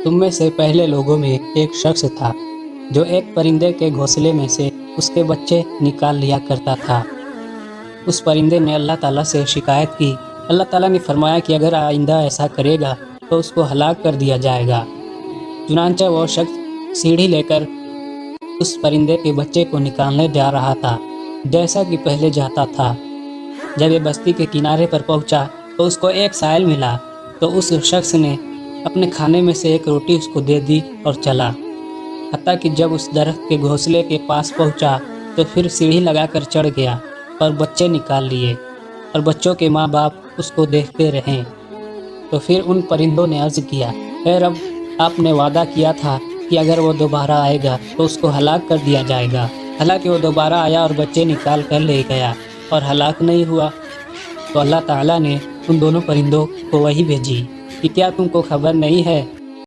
تم میں سے پہلے لوگوں میں ایک شخص تھا جو ایک پرندے کے گھونسلے میں سے اس کے بچے نکال لیا کرتا تھا۔ اس پرندے نے اللہ تعالیٰ سے شکایت کی۔ اللہ تعالیٰ نے فرمایا کہ اگر آئندہ ایسا کرے گا تو اس کو ہلاک کر دیا جائے گا۔ چنانچہ وہ شخص سیڑھی لے کر اس پرندے کے بچے کو نکالنے جا رہا تھا جیسا کہ پہلے جاتا تھا۔ جب یہ بستی کے کنارے پر پہنچا تو اس کو ایک سائل ملا، تو اس شخص نے اپنے کھانے میں سے ایک روٹی اس کو دے دی اور چلا، حتیٰ کہ جب اس درخت کے گھونسلے کے پاس پہنچا تو پھر سیڑھی لگا کر چڑھ گیا اور بچے نکال لیے، اور بچوں کے ماں باپ اس کو دیکھتے رہیں۔ تو پھر ان پرندوں نے عرض کیا، اے رب، آپ نے وعدہ کیا تھا کہ اگر وہ دوبارہ آئے گا تو اس کو ہلاک کر دیا جائے گا۔ حالانکہ وہ دوبارہ آیا اور بچے نکال کر لے گیا اور ہلاک نہیں ہوا۔ تو اللہ تعالیٰ نے ان دونوں پرندوں کو وحی بھیجی کہ کیا تم کو خبر نہیں ہے